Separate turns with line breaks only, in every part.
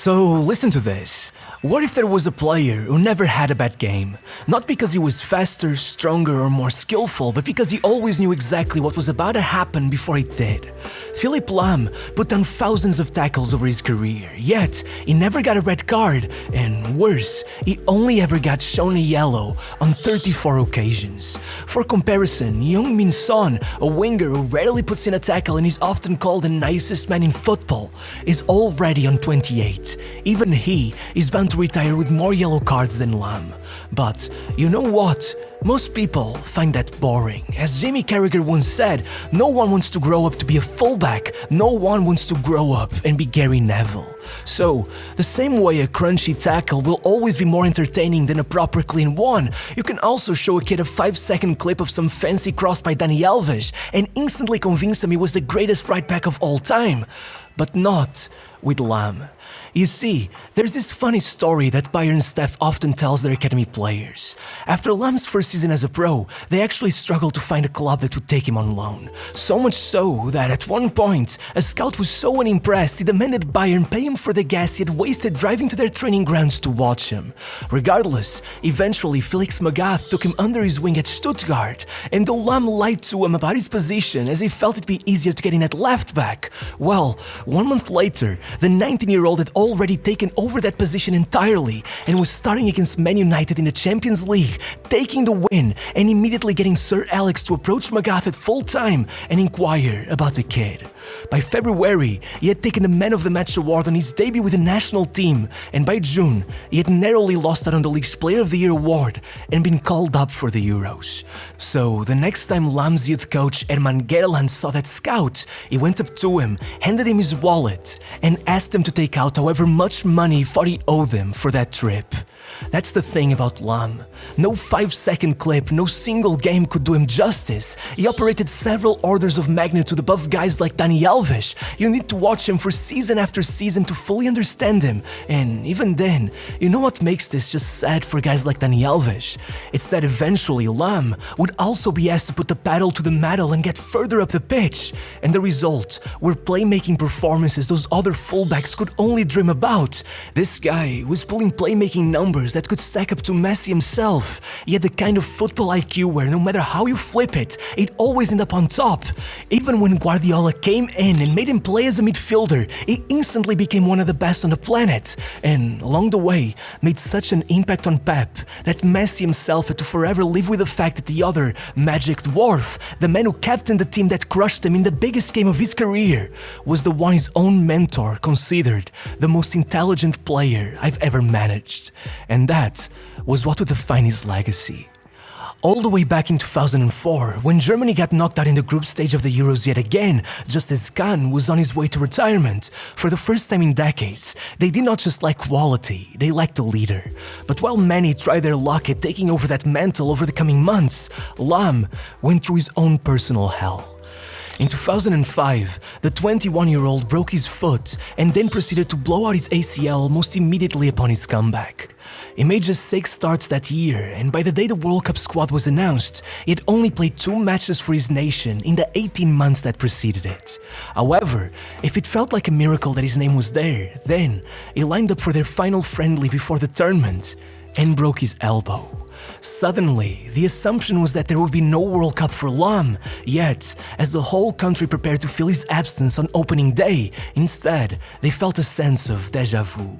So listen to this. What if there was a player who never had a bad game? Not because he was faster, stronger or more skillful, but because he always knew exactly what was about to happen before it did. Philipp Lahm put down thousands of tackles over his career, yet he never got a red card, and worse, he only ever got shown a yellow on 34 occasions. For comparison, Heung-min Son, a winger who rarely puts in a tackle and is often called the nicest man in football, is already on 28. Even he is bound to retire with more yellow cards than Lahm. But you know what? Most people find that boring. As Jamie Carragher once said, no one wants to grow up to be a fullback. No one wants to grow up and be Gary Neville. So, the same way a crunchy tackle will always be more entertaining than a proper clean one, you can also show a kid a 5-second clip of some fancy cross by Dani Alves and instantly convince him he was the greatest right back of all time. But not with Lahm. You see, there's this funny story that Bayern staff often tells their academy players. After Lahm's first season as a pro, they actually struggled to find a club that would take him on loan. So much so that at one point, a scout was so unimpressed he demanded Bayern pay him for the gas he had wasted driving to their training grounds to watch him. Regardless, eventually Felix Magath took him under his wing at Stuttgart, and though Lahm lied to him about his position as he felt it'd be easier to get in at left back, well, 1 month later, the 19-year-old had already taken over that position entirely and was starting against Man United in the Champions League, taking the win and immediately getting Sir Alex to approach Magath at full time and inquire about the kid. By February, he had taken the Man of the Match award on his debut with the national team, and by June, he had narrowly lost out on the league's Player of the Year award and been called up for the Euros. So the next time Lahm's youth coach Herman Gerland saw that scout, he went up to him, handed him his wallet, and asked him to take out however much money he thought he owed him for that trip. That's the thing about Lahm. No 5-second clip, no single game could do him justice. He operated several orders of magnitude above guys like Dani Alves. You need to watch him for season after season to fully understand him. And even then, you know what makes this just sad for guys like Dani Alves? It's that eventually Lahm would also be asked to put the pedal to the metal and get further up the pitch. And the result were playmaking performances those other fullbacks could only dream about. This guy was pulling playmaking numbers that could stack up to Messi himself. He had the kind of football IQ where no matter how you flip it, he'd always end up on top. Even when Guardiola came in and made him play as a midfielder, he instantly became one of the best on the planet. And along the way, made such an impact on Pep that Messi himself had to forever live with the fact that the other magic dwarf, the man who captained the team that crushed him in the biggest game of his career, was the one his own mentor considered the most intelligent player I've ever managed. And that was what would define his legacy. All the way back in 2004, when Germany got knocked out in the group stage of the Euros yet again, just as Kahn was on his way to retirement, for the first time in decades, they did not just lack quality, they lacked a leader. But while many tried their luck at taking over that mantle over the coming months, Lahm went through his own personal hell. In 2005, the 21-year-old broke his foot and then proceeded to blow out his ACL almost immediately upon his comeback. He made just 6 starts that year, and by the day the World Cup squad was announced, he had only played 2 matches for his nation in the 18 months that preceded it. However, if it felt like a miracle that his name was there, then he lined up for their final friendly before the tournament and broke his elbow. Suddenly, the assumption was that there would be no World Cup for Lahm, yet, as the whole country prepared to feel his absence on opening day, instead, they felt a sense of déjà vu.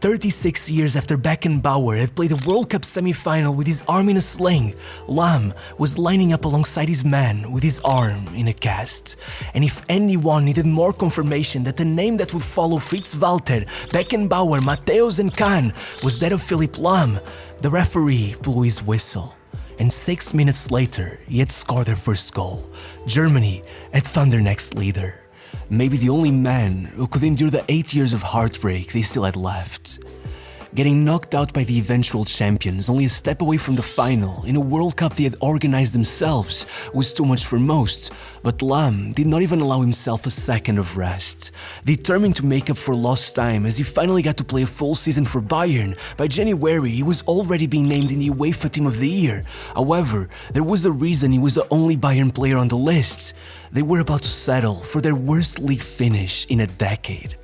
36 years after Beckenbauer had played a World Cup semi-final with his arm in a sling, Lahm was lining up alongside his man with his arm in a cast. And if anyone needed more confirmation that the name that would follow Fritz Walter, Beckenbauer, Matthäus and Kahn was that of Philipp Lahm, the referee blew his whistle. And 6 minutes later, he had scored their first goal. Germany had found their next leader. Maybe the only man who could endure the 8 years of heartbreak they still had left. Getting knocked out by the eventual champions, only a step away from the final, in a World Cup they had organized themselves, was too much for most, but Lahm did not even allow himself a second of rest. Determined to make up for lost time as he finally got to play a full season for Bayern, by January he was already being named in the UEFA Team of the Year. However, there was a reason he was the only Bayern player on the list. They were about to settle for their worst league finish in a decade.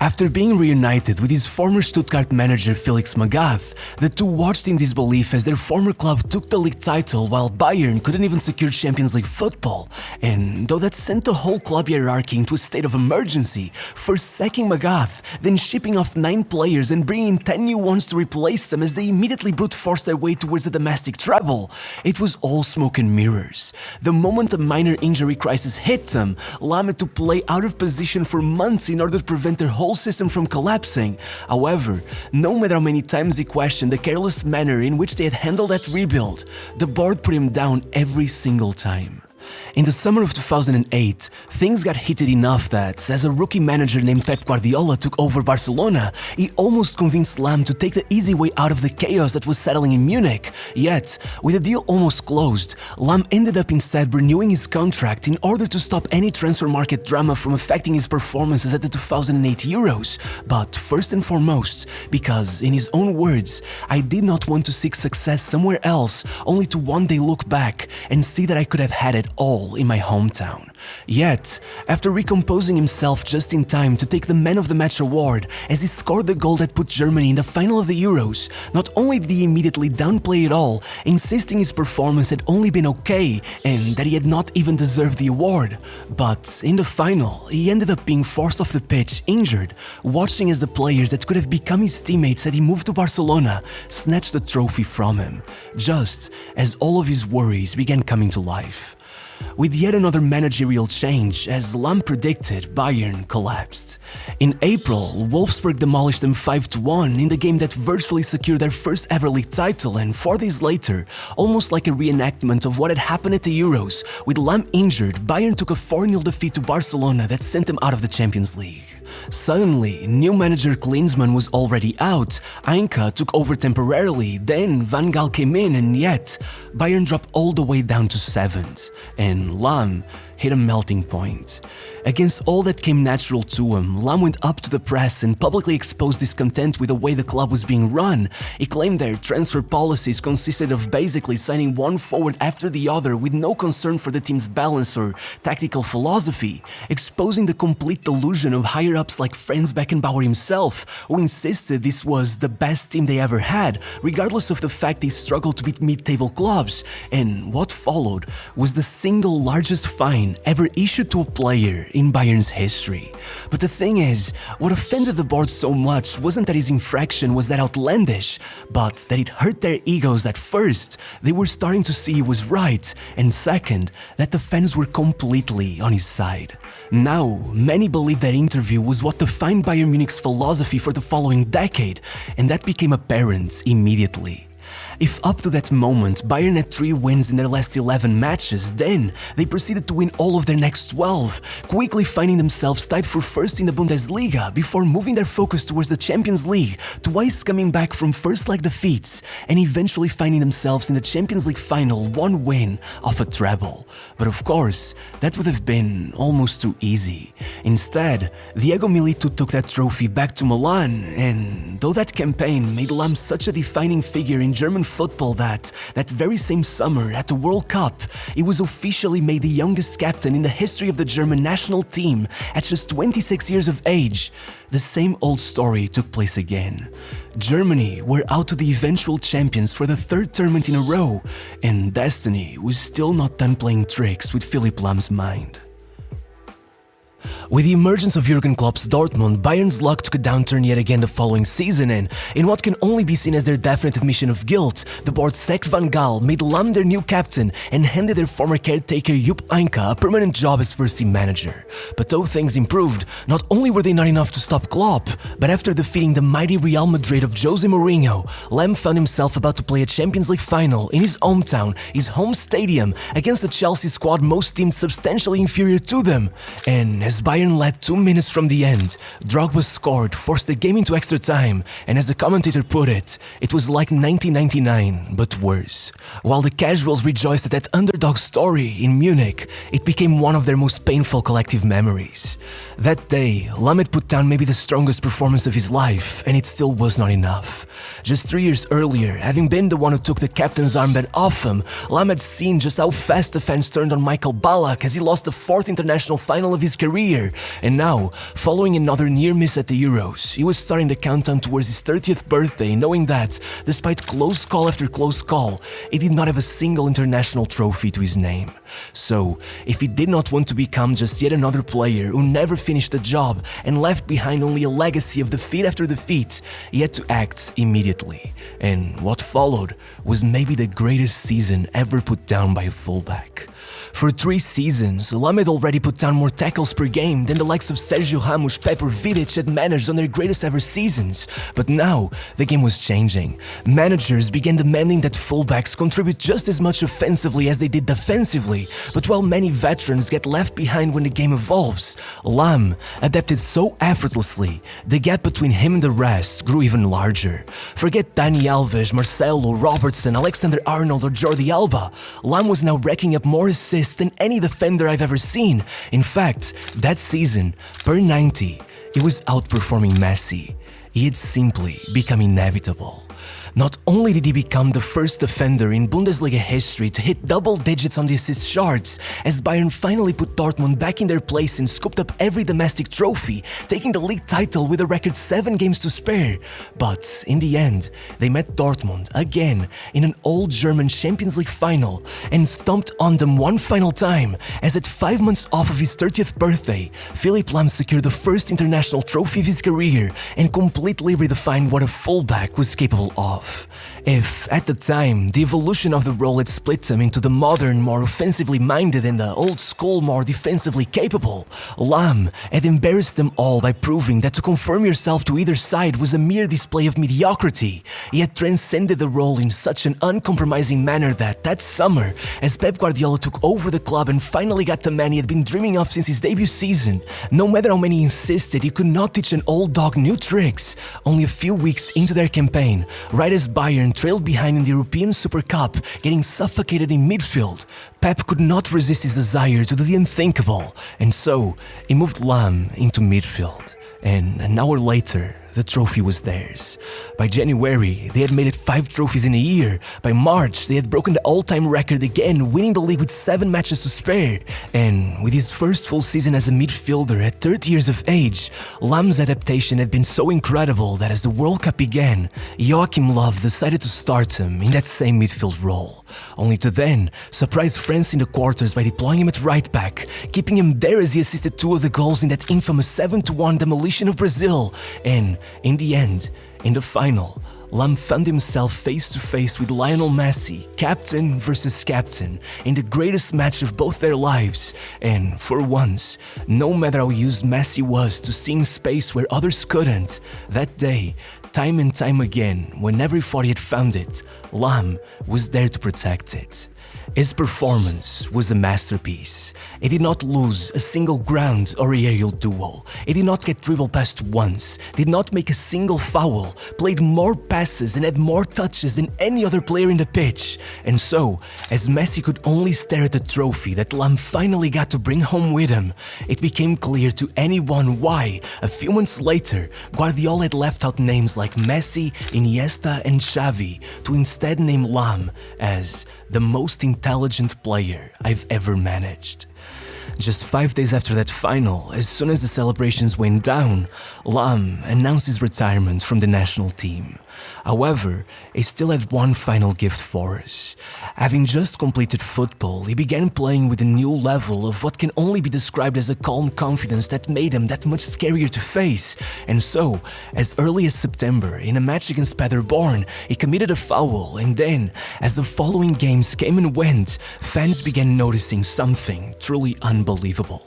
After being reunited with his former Stuttgart manager Felix Magath, the two watched in disbelief as their former club took the league title while Bayern couldn't even secure Champions League football, and though that sent the whole club hierarchy into a state of emergency, first sacking Magath, then shipping off 9 players and bringing 10 new ones to replace them as they immediately brute forced their way towards the domestic treble, it was all smoke and mirrors. The moment a minor injury crisis hit them, Lahm had to play out of position for months in order to prevent their whole system from collapsing. However, no matter how many times he questioned the careless manner in which they had handled that rebuild, the board put him down every single time. In the summer of 2008, things got heated enough that, as a rookie manager named Pep Guardiola took over Barcelona, he almost convinced Lahm to take the easy way out of the chaos that was settling in Munich. Yet, with the deal almost closed, Lahm ended up instead renewing his contract in order to stop any transfer market drama from affecting his performances at the 2008 Euros. But first and foremost, because, in his own words, I did not want to seek success somewhere else, only to one day look back and see that I could have had it all in my hometown. Yet, after recomposing himself just in time to take the Man of the Match award as he scored the goal that put Germany in the final of the Euros, not only did he immediately downplay it all, insisting his performance had only been okay and that he had not even deserved the award, but in the final, he ended up being forced off the pitch injured, watching as the players that could have become his teammates had he moved to Barcelona snatched the trophy from him, just as all of his worries began coming to life. With yet another managerial change, as Lahm predicted, Bayern collapsed. In April, Wolfsburg demolished them 5-1 in the game that virtually secured their first ever league title, and 4 days later, almost like a reenactment of what had happened at the Euros, with Lahm injured, Bayern took a 4-0 defeat to Barcelona that sent them out of the Champions League. Suddenly, new manager Klinsmann was already out, Einka took over temporarily, then Van Gaal came in, and yet, Bayern dropped all the way down to 7th, and Lahm hit a melting point. Against all that came natural to him, Lahm went up to the press and publicly exposed discontent with the way the club was being run. He claimed their transfer policies consisted of basically signing one forward after the other with no concern for the team's balance or tactical philosophy, exposing the complete delusion of higher-ups like Franz Beckenbauer himself, who insisted this was the best team they ever had, regardless of the fact they struggled to beat mid-table clubs. And what followed was the single largest fine ever issued to a player in Bayern's history. But the thing is, what offended the board so much wasn't that his infraction was that outlandish, but that it hurt their egos that first, they were starting to see he was right, and second, that the fans were completely on his side. Now, many believe that interview was what defined Bayern Munich's philosophy for the following decade, and that became apparent immediately. If up to that moment Bayern had 3 wins in their last 11 matches, then they proceeded to win all of their next 12, quickly finding themselves tied for first in the Bundesliga before moving their focus towards the Champions League, twice coming back from first-leg defeats, and eventually finding themselves in the Champions League final 1 win off a treble. But of course, that would have been almost too easy. Instead, Diego Milito took that trophy back to Milan, and though that campaign made Lahm such a defining figure in German football that very same summer at the World Cup, he was officially made the youngest captain in the history of the German national team at just 26 years of age. The same old story took place again. Germany were out to the eventual champions for the 3rd tournament in a row, and destiny was still not done playing tricks with Philipp Lahm's mind. With the emergence of Jurgen Klopp's Dortmund, Bayern's luck took a downturn yet again the following season, and in what can only be seen as their definite admission of guilt, the board sacked Van Gaal, made Lahm their new captain, and handed their former caretaker Jupp Heynckes a permanent job as first-team manager. But though things improved, not only were they not enough to stop Klopp, but after defeating the mighty Real Madrid of Jose Mourinho, Lahm found himself about to play a Champions League final in his hometown, his home stadium, against a Chelsea squad most deemed substantially inferior to them. And as Bayern led 2 minutes from the end, Drogba scored, forced the game into extra time, and as the commentator put it, it was like 1999, but worse. While the casuals rejoiced at that underdog story in Munich, it became one of their most painful collective memories. That day, Lahm had put down maybe the strongest performance of his life, and it still was not enough. Just 3 years earlier, having been the one who took the captain's armband off him, Lahm had seen just how fast the fans turned on Michael Ballack as he lost the 4th international final of his career career, and now, following another near miss at the Euros, he was starting the countdown towards his 30th birthday, knowing that, despite close call after close call, he did not have a single international trophy to his name. So, if he did not want to become just yet another player who never finished the job and left behind only a legacy of defeat after defeat, he had to act immediately. And what followed was maybe the greatest season ever put down by a fullback. For 3 seasons, Lahm had already put down more tackles per game than the likes of Sergio Ramos, Pep or Vidic had managed on their greatest ever seasons. But now, the game was changing. Managers began demanding that fullbacks contribute just as much offensively as they did defensively, but while many veterans get left behind when the game evolves, Lahm adapted so effortlessly, the gap between him and the rest grew even larger. Forget Dani Alves, Marcelo, Robertson, Alexander-Arnold or Jordi Alba. Lahm was now racking up more assists than any defender I've ever seen. In fact, that season, per 90, he was outperforming Messi. He had simply become inevitable. Not only did he become the first defender in Bundesliga history to hit double digits on the assist charts, as Bayern finally put Dortmund back in their place and scooped up every domestic trophy, taking the league title with a record 7 games to spare. But in the end, they met Dortmund again in an all-German Champions League final and stomped on them one final time, as at 5 months off of his 30th birthday, Philipp Lahm secured the first international trophy of his career and completely redefined what a fullback was capable of. If, at the time, the evolution of the role had split them into the modern, more offensively minded and the old-school, more defensively capable, Lahm had embarrassed them all by proving that to conform yourself to either side was a mere display of mediocrity. He had transcended the role in such an uncompromising manner that summer, as Pep Guardiola took over the club and finally got the man he had been dreaming of since his debut season, no matter how many insisted he could not teach an old dog new tricks, only a few weeks into their campaign, right as Bayern trailed behind in the European Super Cup, getting suffocated in midfield, Pep could not resist his desire to do the unthinkable, and so he moved Lahm into midfield. And an hour later, the trophy was theirs. By January, they had made it 5 trophies in a year. By March, they had broken the all-time record again, winning the league with 7 matches to spare. And with his first full season as a midfielder at 30 years of age, Lahm's adaptation had been so incredible that as the World Cup began, Joachim Löw decided to start him in that same midfield role. Only to then surprise France in the quarters by deploying him at right back, keeping him there as he assisted 2 of the goals in that infamous 7-1 demolition of Brazil. And in the end, in the final, Lahm found himself face to face with Lionel Messi, captain versus captain, in the greatest match of both their lives. And for once, no matter how used Messi was to seeing space where others couldn't, that day, time and time again, whenever he thought he had found it, Lahm was there to protect it. His performance was a masterpiece. He did not lose a single ground or aerial duel. He did not get dribbled past once, did not make a single foul, played more passes and had more touches than any other player in the pitch. And so, as Messi could only stare at the trophy that Lahm finally got to bring home with him, it became clear to anyone why, a few months later, Guardiola had left out names like Messi, Iniesta and Xavi to instead name Lahm as the most intelligent player I've ever managed. Just 5 days after that final, as soon as the celebrations went down, Lahm announced his retirement from the national team. However, he still had one final gift for us. Having just completed football, he began playing with a new level of what can only be described as a calm confidence that made him that much scarier to face. And so, as early as September, in a match against Paderborn, he committed a foul, and then, as the following games came and went, fans began noticing something truly unbelievable.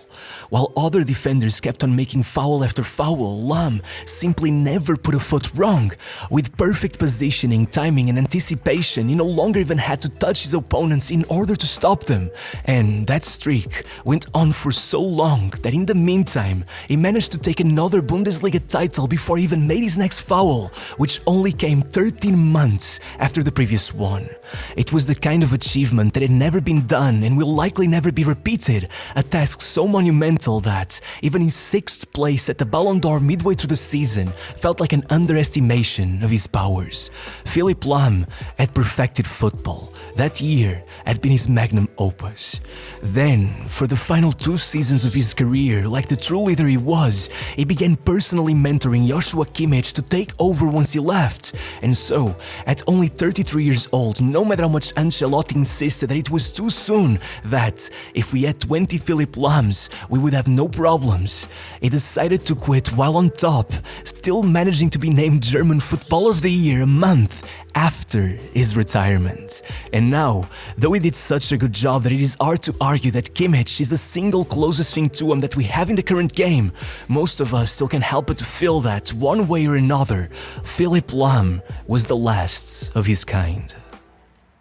While other defenders kept on making foul after foul, Lahm simply never put a foot wrong. With perfect positioning, timing and anticipation, he no longer even had to touch his opponents in order to stop them. And that streak went on for so long that in the meantime, he managed to take another Bundesliga title before he even made his next foul, which only came 13 months after the previous one. It was the kind of achievement that had never been done and will likely never be repeated, a task so monumental monumental that, even in 6th place at the Ballon d'Or midway through the season, felt like an underestimation of his powers. Philipp Lahm had perfected football. That year had been his magnum opus. Then, for the final 2 seasons of his career, like the true leader he was, he began personally mentoring Joshua Kimmich to take over once he left. And so, at only 33 years old, no matter how much Ancelotti insisted that it was too soon, that if we had 20 Philipp Lahms, we would have no problems, he decided to quit while on top, still managing to be named German Footballer of the Year a month after his retirement. And now, though he did such a good job that it is hard to argue that Kimmich is the single closest thing to him that we have in the current game, most of us still can't help but to feel that, one way or another, Philipp Lahm was the last of his kind.